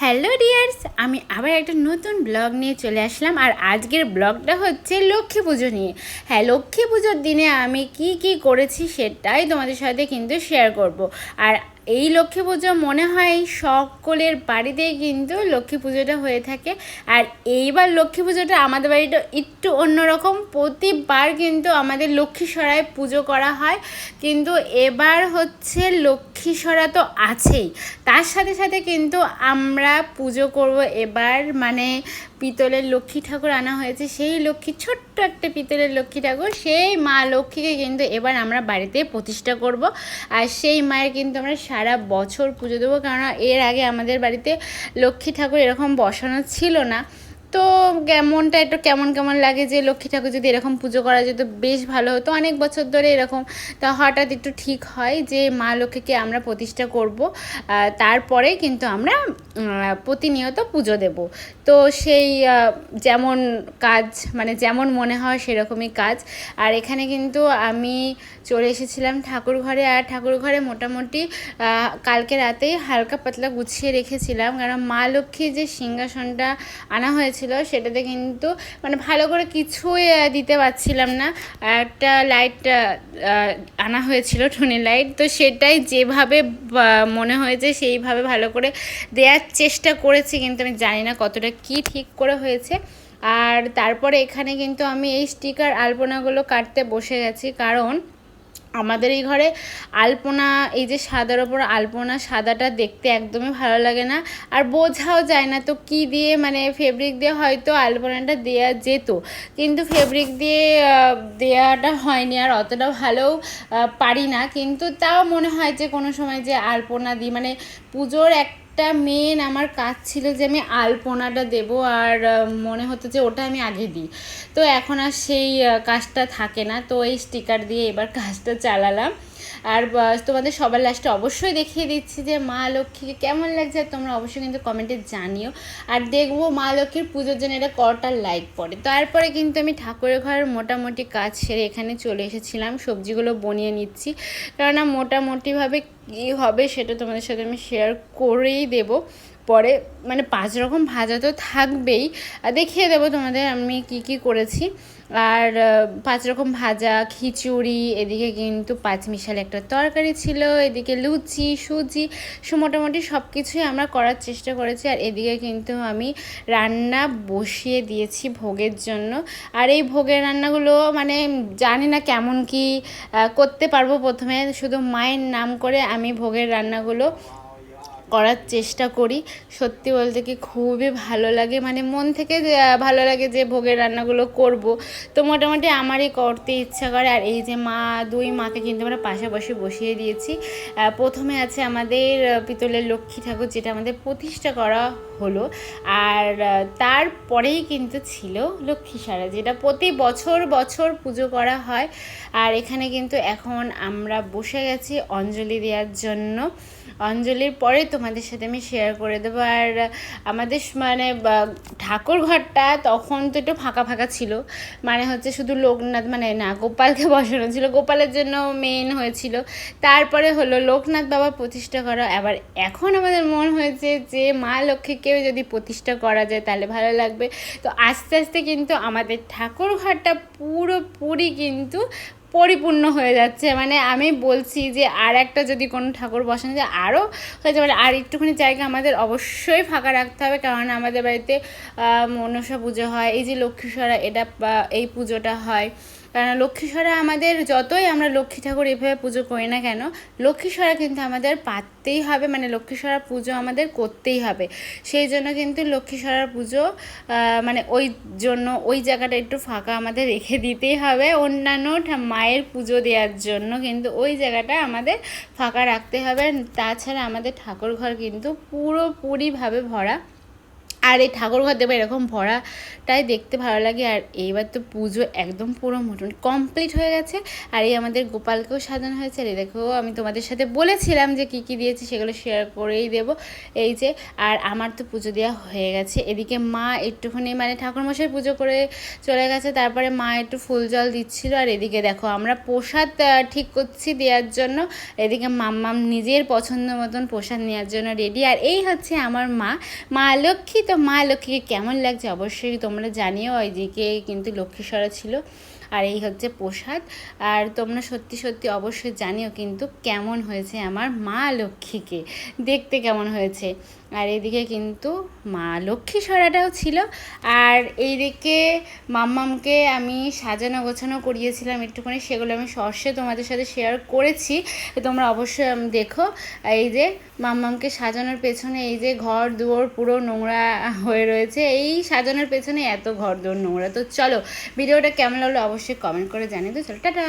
Hello dears, আমি আবার একটা নতুন ব্লগ নিয়ে চলে আসলাম। আর আজকের ব্লগটা হচ্ছে লক্ষ্মী পুজো নিয়ে। হ্যাঁ, লক্ষ্মী পুজোর দিনে আমি কি কি করেছি সেটাই তোমাদের সাথে কিন্তু শেয়ার করব। আর এই লক্ষ্মী পুজো মনে হয় সকলের বাড়িতেই কিন্তু লক্ষ্মী পুজোটা হয়ে থাকে। আর এইবার লক্ষ্মী পুজোটা আমাদের বাড়িটা একটু অন্যরকম। প্রতিবার কিন্তু আমাদের লক্ষ্মীসরায় পুজো করা হয়, কিন্তু এবার হচ্ছে লক্ষ্মীসরা তো আছেই, তার সাথে সাথে কিন্তু আমরা পুজো করব এবার। মানে পিতলের লক্ষ্মী ঠাকুর আনা হয়েছে, সেই লক্ষ্মী ছোট্ট একটা পিতলের লক্ষ্মী ঠাকুর, সেই মা লক্ষ্মীকে কিন্তু এবার আমরা বাড়িতে প্রতিষ্ঠা করব। আর সেই মায়ের কিন্তু আমরা সারা বছর পুজো দেবো, কারণ এর আগে আমাদের বাড়িতে লক্ষ্মী ঠাকুর এরকম বসানো ছিল না। তো মনটা একটু কেমন কেমন লাগে যে লক্ষ্মী ঠাকুর যদি এরকম পুজো করা যেত বেশ ভালো হতো। অনেক বছর ধরে এরকম, তা হঠাৎ একটু ঠিক হয় যে মা লক্ষ্মীকে আমরা প্রতিষ্ঠা করব, তারপরে কিন্তু আমরা প্রতিনিয়ত পুজো দেব। তো সেই যেমন কাজ, মানে যেমন মনে হয় সেরকমই কাজ। আর এখানে কিন্তু আমি চলে এসেছিলাম ঠাকুর ঘরে। আর ঠাকুর ঘরে মোটামুটি কালকে রাতেই হালকা পাতলা গুছিয়ে রেখেছিলাম, কারণ মা লক্ষ্মীর যে সিংহাসনটা আনা হয়েছিল সেটাতে কিন্তু মানে ভালো করে কিছুই দিতে পারছিলাম না। একটা লাইট আনা হয়েছিল, টুনি লাইট, তো সেটাই যেভাবে মনে হয়েছে সেইভাবে ভালো করে দেওয়ার চেষ্টা করেছি, কিন্তু আমি জানি না কতটা কি ঠিক করে হয়েছে। আর তারপরে এখানে কিন্তু আমি এই স্টিকার আলপনাগুলো কাটতে বসে গেছি, কারণ আমাদের এই ঘরে আলপনা, এই যে সাদার ওপর আলপনা, সাদাটা দেখতে একদমই ভালো লাগে না, আর বোঝাও যায় না। তো কি দিয়ে, মানে ফেব্রিক দিয়ে হয়তো আলপনাটা দেওয়া যেত, কিন্তু ফেব্রিক দিয়ে দেওয়াটা হয়নি, আর অতটা ভালোও পারি না। কিন্তু তাও মনে হয় যে কোনো সময় যে আলপনা দিই, মানে পুজোর একটা মেন আমার কাজ ছিল যে আমি আলপনাটা দেব, আর মনে হতো যে ওটা আমি আগে দিই। তো এখন আর সেই কাজটা থাকে না, তো এই স্টিকার দিয়ে এবার কাজটা চালালাম। আর তোমাদের সবার লাস্টে অবশ্যই দেখিয়ে দিচ্ছি যে মা লক্ষ্মীকে কেমন লাগছে, তোমরা অবশ্যই কিন্তু কমেন্টে জানিও। আর দেখবো মা লক্ষ্মীর পুজোর জন্য এটা কটা লাইক পড়ে। তারপরে কিন্তু আমি ঠাকুরের ঘরের মোটামুটি কাজ সেরে এখানে চলে এসেছিলাম, সবজিগুলো বনিয়ে নিচ্ছি, কেননা মোটামুটিভাবে কী হবে সেটা তোমাদের সাথে আমি শেয়ার করেই দেবো পরে। মানে 5 রকম ভাজা তো থাকবেই, দেখিয়ে দেবো তোমাদের আমি কি কি করেছি। আর 5 রকম ভাজা, খিচুড়ি, এদিকে কিন্তু পাঁচমিশালি একটা তরকারি ছিল, এদিকে লুচি, সুজি, মোটামুটি সব কিছুই আমরা করার চেষ্টা করেছি। আর এদিকে কিন্তু আমি রান্না বসিয়ে দিয়েছি ভোগের জন্য। আর এই ভোগের রান্নাগুলো মানে জানি না কেমন কি করতে পারবো। প্রথমে শুধু মায়ের নাম করে আমি ভোগের রান্নাগুলো করার চেষ্টা করি। সত্যি বলতে কি খুবই ভালো লাগে, মানে মন থেকে ভালো লাগে যে ভোগের রান্নাগুলো করব। তো মোটামুটি আমারই করতে ইচ্ছা করে। আর এই যে মা, দুই মাকে কিন্তু আমরা পাশাপাশি বসিয়ে দিয়েছি। প্রথমে আছে আমাদের পিতলের লক্ষ্মী ঠাকুর, যেটা আমাদের প্রতিষ্ঠা করা হলো। আর তারপরেই কিন্তু ছিল লক্ষ্মীসরা, যেটা প্রতি বছর বছর পুজো করা হয়। আর এখানে কিন্তু এখন আমরা বসে গেছি অঞ্জলি দেওয়ার জন্য। অঞ্জলির পরে তোমাদের সাথে আমি শেয়ার করে দেবো। আর আমাদের মানে ঠাকুর ঘরটা তখন তো একটু ফাঁকা ফাঁকা ছিল, মানে হচ্ছে শুধু লোকনাথ, মানে না, গোপালকে বসানো ছিল, গোপালের জন্য মেন হয়েছিল। তারপরে হলো লোকনাথ বাবা প্রতিষ্ঠা করা। আবার এখন আমাদের মন হয়েছে যে মা লক্ষ্মীকেও যদি প্রতিষ্ঠা করা যায় তাহলে ভালো লাগবে। তো আস্তে আস্তে কিন্তু আমাদের ঠাকুর ঘরটা পুরোপুরি কিন্তু পরিপূর্ণ হয়ে যাচ্ছে। মানে আমি বলছি যে আর একটা যদি কোনো ঠাকুর বসানো যায় আরও হয়ে যাবে। আর একটুখানি জায়গা আমাদের অবশ্যই ফাঁকা রাখতে হবে, কারণ আমাদের বাড়িতে মনসা পুজো হয়, এই যে লক্ষ্মীসরা, এটা এই পুজোটা হয়। কারণ লক্ষ্মীসরা আমাদের, যতই আমরা লক্ষ্মী ঠাকুর এভাবে পুজো করি না কেন, লক্ষ্মীসরা কিন্তু আমাদের পাততেই হবে, মানে লক্ষ্মীসরা পুজো আমাদের করতেই হবে। সেই জন্য কিন্তু লক্ষ্মীসরার পুজো, মানে ওই জন্য ওই জায়গাটা একটু ফাঁকা আমাদের রেখে দিতেই হবে। অন্যান্য মায়ের পুজো দেওয়ার জন্য কিন্তু ওই জায়গাটা আমাদের ফাঁকা রাখতে হবে। তাছাড়া আমাদের ঠাকুর ঘর কিন্তু পুরোপুরিভাবে ভরা। আর এই ঠাকুরঘর দেবো এরকম ভরাটাই দেখতে ভালো লাগে। আর এইবার তো পুজো একদম পুরো মোটামুটি কমপ্লিট হয়ে গেছে। আর এই আমাদের গোপালকেও সাজানো হয়েছে। আর এই দেখো আমি তোমাদের সাথে বলেছিলাম যে কী কী দিয়েছি সেগুলো শেয়ার করেই দেবো। এই যে, আর আমার তো পুজো দেওয়া হয়ে গেছে। এদিকে মা একটুখানি মানে ঠাকুরমশাই পুজো করে চলে গেছে, তারপরে মা একটু ফুল জল দিচ্ছিল। আর এদিকে দেখো আমরা প্রসাদ ঠিক করছি দেওয়ার জন্য। এদিকে মাম্মাম নিজের পছন্দ মতন প্রসাদ নেওয়ার জন্য রেডি। আর এই হচ্ছে আমার মা লক্ষ্মী। তো মা লক্ষ্মীকে কেমন লাগছে অবশ্যই তোমরা জানিও। ওইদিকে কিন্তু লক্ষ্মীশ্বরা ছিল। আর এই হচ্ছে প্রসাদ। আর তোমরা সত্যি সত্যি অবশ্যই জানিও কিন্তু কেমন হয়েছে আমার মা লক্ষ্মীকে, দেখতে কেমন হয়েছে। আর এদিকে কিন্তু মা লক্ষ্মী সরাটাও ছিল। আর এইদিকে মাম্মামকে আমি সাজানো গোছানো করিয়েছিলাম একটুখানি, সেগুলো আমি সর্ষে তোমাদের সাথে শেয়ার করেছি, তোমরা অবশ্যই দেখো। এই যে মাম্মামকে সাজানোর পেছনে এই যে ঘর দুয়ার পুরো নোংরা হয়ে রয়েছে, এই সাজানোর পেছনে এত ঘর দুয়ার নোংরা। তো চলো ভিডিওটা কেমন লাগলো অবশ্যই কমেন্ট করে জানিয়ে দাও। চলো টাটা।